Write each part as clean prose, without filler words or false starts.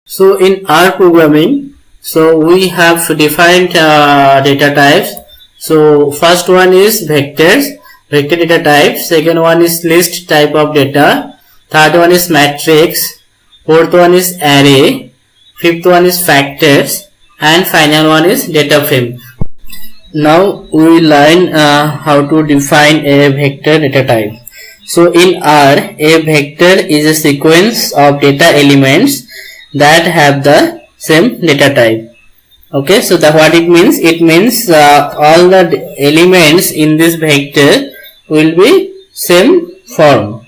So in R programming, so we have defined data types. So first one is vectors, vector data type. Second one is list type of data. Third one is matrix. Fourth one is array. Fifth one is factors, and final one is data frame. Now we will learn how to define a vector data type. So in R, a vector is a sequence of data elements that have the same data type. Okay, so what it means? It means all the elements in this vector will be same form.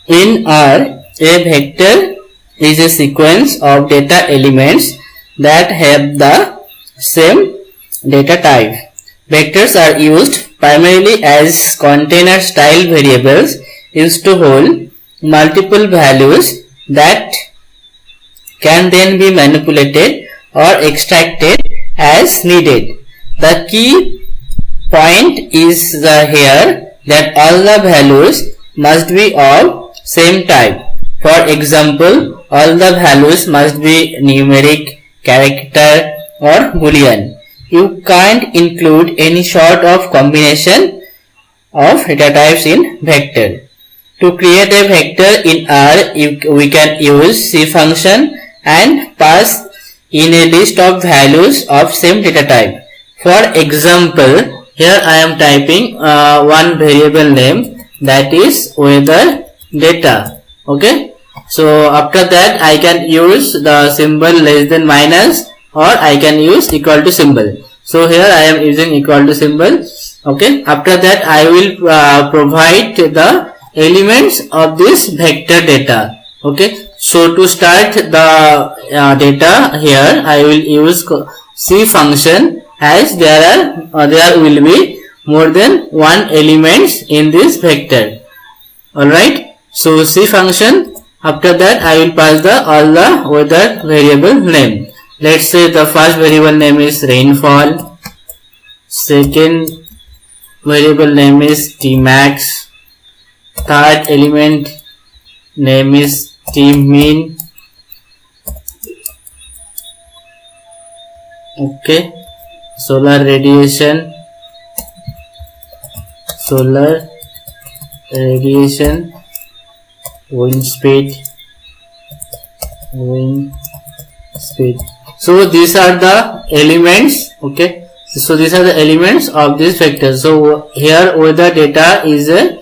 In R, a vector is a sequence of data elements that have the same data type. Vectors are used primarily as container style variables used to hold multiple values that can then be manipulated or extracted as needed. The key point is here that all the values must be of same type. For example, all the values must be numeric, character or boolean. You can't include any sort of combination of data types in vector. To create a vector in R, we can use C function and pass in a list of values of same data type. For example, here I am typing one variable name, that is weather data. Okay, so after that I can use the symbol less than minus, or I can use equal to symbol. So here I am using equal to symbol. Okay, after that I will provide the elements of this vector data. Okay, so to start the data, here I will use C function, as there will be more than one elements in this vector. Alright, so C function. After that I will pass all the weather variable name. Let's say the first variable name is rainfall, second variable name is Tmax, third element name is Tmean. Okay, solar radiation, wind speed. So these are the elements. Okay, so these are the elements of this vector. So here weather data is a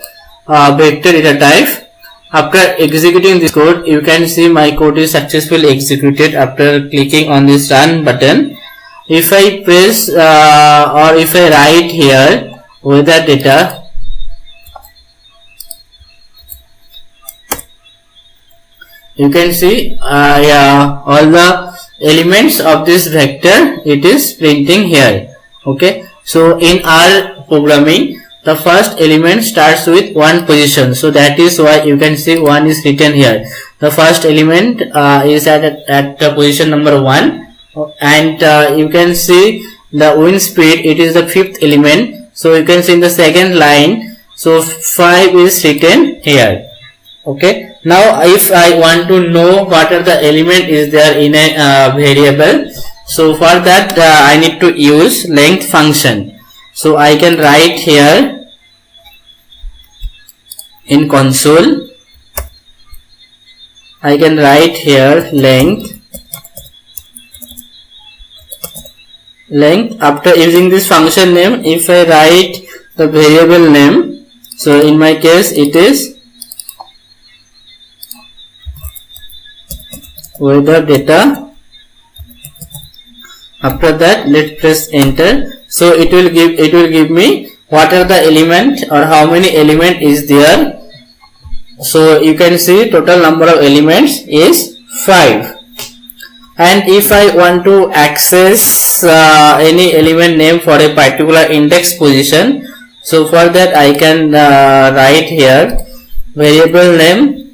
vector data type. After executing this code, you can see my code is successfully executed after clicking on this run button. If I press or if I write here weather data, you can see all the elements of this vector it is printing here. Okay, so in R programming, the first element starts with one position, so that is why you can see 1 is written here. The first element is at the position number 1, and you can see the wind speed, it is the fifth element. So you can see in the second line, so 5 is written here. Okay, now if I want to know what are the element is there in a variable, so for that I need to use length function. So I can write here in console, I can write here length. After using this function name, if I write the variable name, so in my case it is weather data. After that let's press enter. So it will give me what are the element or how many element is there. So you can see total number of elements is 5. And if I want to access any element name for a particular index position, so for that I can write here variable name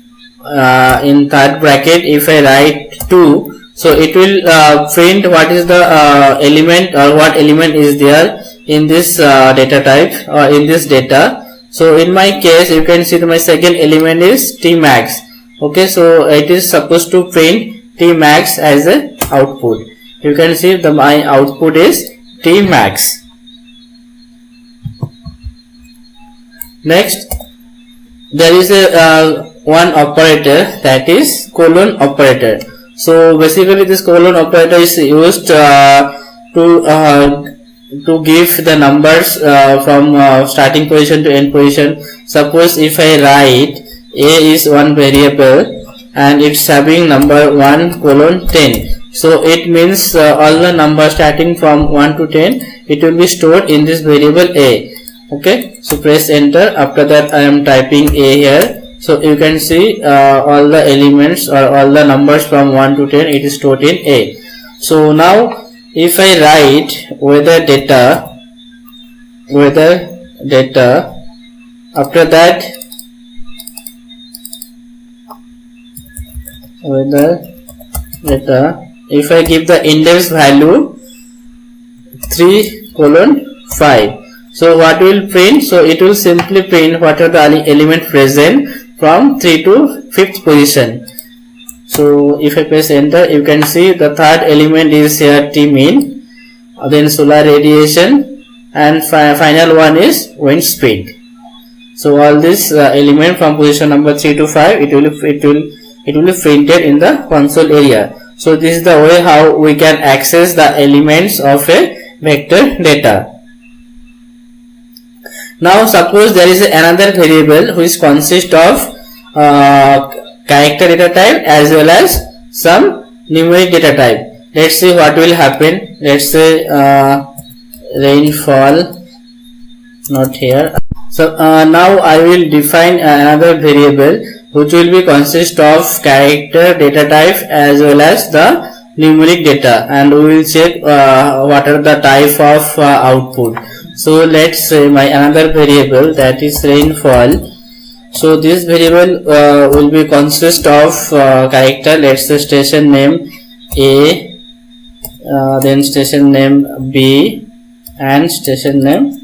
in third bracket. If I write 2, so it will print what is the element or what element is there in this data type or in this data. So in my case, you can see that my second element is Tmax. Okay, so it is supposed to print T max as a output. You can see my output is T max. Next, there is a one operator, that is colon operator. So basically this colon operator is used to give the numbers from starting position to end position. Suppose if I write A is one variable and it's having number 1 colon 10. So it means all the numbers starting from 1 to 10, it will be stored in this variable A. Okay, so press enter. After that I am typing A here. So you can see all the elements or all the numbers from 1 to 10, it is stored in A. So now if I write weather data, after that weather data, if I give the index value 3 colon 5, so what will print? So it will simply print what are the element present from 3 to 5th position. So if I press enter, you can see the third element is here T mean, then solar radiation, and final one is wind speed. So all this element from position number 3 to 5, it will be printed in the console area. So this is the way how we can access the elements of a vector data. Now suppose there is another variable which consists of character data type as well as some numeric data type. Let's see what will happen. Let's say rainfall, not here. So now I will define another variable which will be consist of character data type as well as the numeric data, and we will check what are the type of output. So let's say my another variable, that is rainfall. So this variable will be consist of character, let's say station name A, then station name B and station name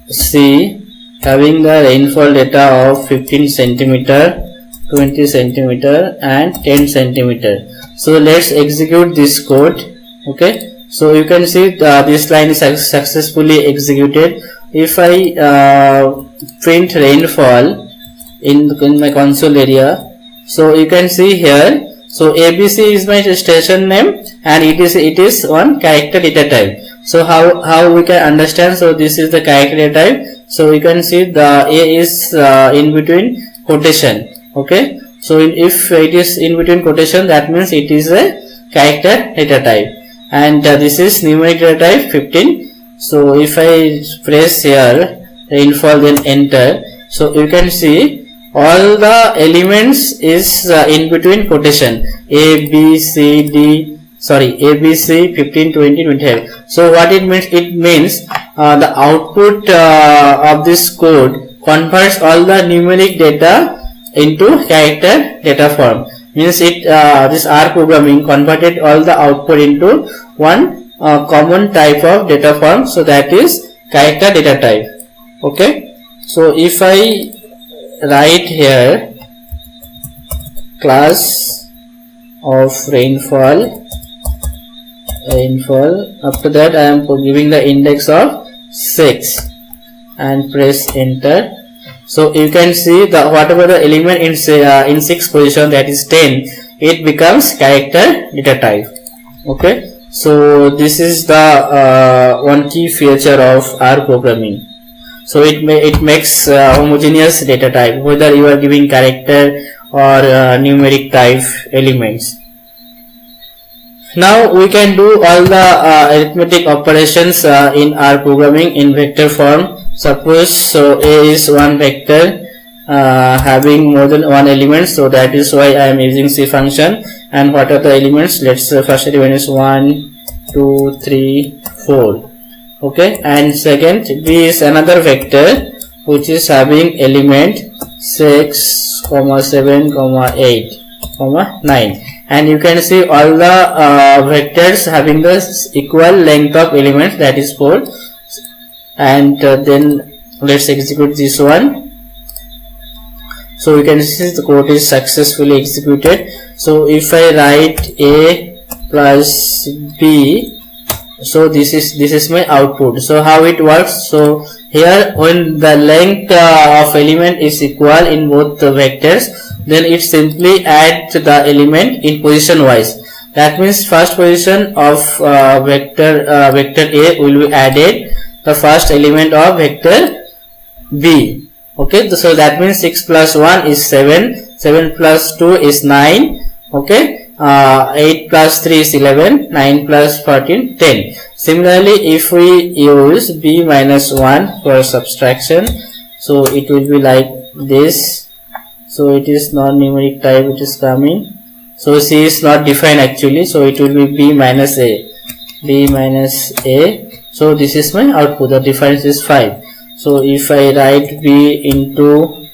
C, having the rainfall data of 15 centimeter, 20 centimeter and 10 centimeter. So let's execute this code. Okay, so you can see this line is successfully executed. If I print rainfall in my console area, so you can see here, so ABC is my station name and it is one character data type. So how we can understand? So this is the character data type. So you can see the A is in between quotation. Okay, so if it is in between quotation, that means it is a character data type, and this is numeric data type 15. So if I press here rainfall then enter, so you can see all the elements is in between quotation A, B, C, D, A, B, C, 15, 20, 25. So what it means? It means the output of this code converts all the numeric data into character data form. Means it this R programming converted all the output into one common type of data form. So that is character data type. Okay. So if I write here class of rainfall, after that I am giving the index of 6 and press enter. So you can see the whatever the element in 6th position, that is 10, it becomes character data type. Okay, so this is the one key feature of R programming. So it makes homogeneous data type, whether you are giving character or numeric type elements. Now we can do all the arithmetic operations in R programming in vector form. Suppose so A is one vector having more than one element, so that is why I am using C function. And what are the elements? Let's say first element is 1, 2, 3, 4. Okay, and second B is another vector which is having element 6, 7, 8, 9. And you can see all the vectors having the equal length of elements, that is 4. And then let's execute this one. So you can see the code is successfully executed. So if I write A plus B, so this is my output. So how it works? So here, when the length of element is equal in both the vectors, then it simply adds the element in position wise. That means first position of vector A will be added the first element of vector B. Okay, so that means 6 plus 1 is 7, 7 plus 2 is 9. Okay, 8 plus 3 is 11, 9 plus 14, 10. Similarly, if we use B minus 1 for subtraction, so it will be like this. So it is non-numeric type, it is coming. So C is not defined actually, so it will be B minus A. B minus A. So this is my output. The difference is 5. So if I write B into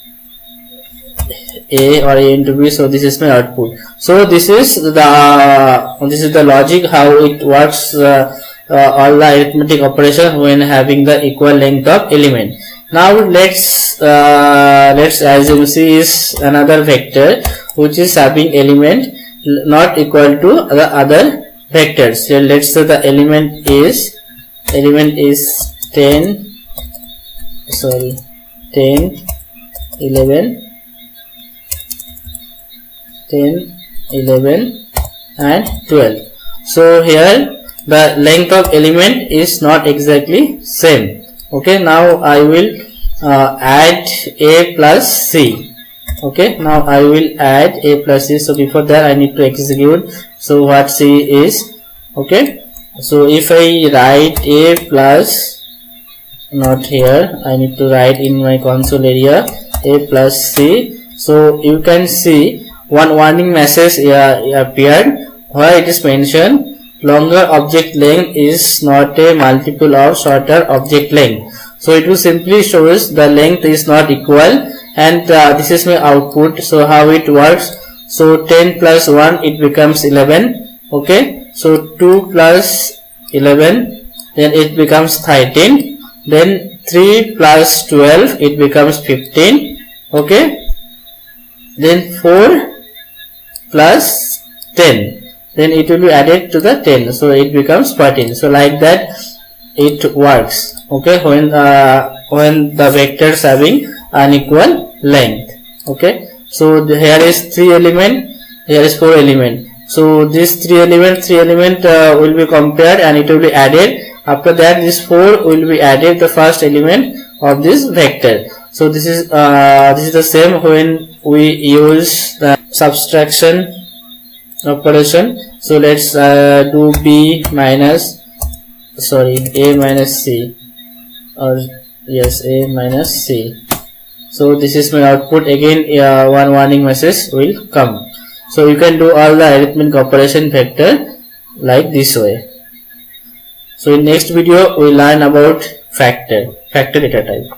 A or A into B, so this is my output. So this is the logic how it works. All the arithmetic operation when having the equal length of element. Now let's as you see is another vector which is having element not equal to the other vectors. So let's say the element is 10, 11 and 12. So here the length of element is not exactly same. Okay, now I will add A plus C. Okay, now I will add A plus C. So before that I need to execute. So what C is. Okay, so if I write A plus, not here, I need to write in my console area A plus C. So you can see one warning message appeared where it is mentioned longer object length is not a multiple of shorter object length. So it will simply shows the length is not equal, and this is my output. So how it works? So 10 plus 1 it becomes 11. Okay, so 2 plus 11, then it becomes 13. Then 3 plus 12 it becomes 15. Okay, then 4 plus 10, then it will be added to the 10, so it becomes 14. So like that it works. Okay, when the vectors having unequal length. Okay, so here is 3 element, here is 4 element. So this 3 element will be compared and it will be added. After that this 4 will be added the first element of this vector. So this is the same when we use the subtraction operation. So let's do A minus C, or yes, A minus C. So this is my output. Again one warning message will come. So you can do all the arithmetic operation vector like this way. So in next video we learn about factor data type.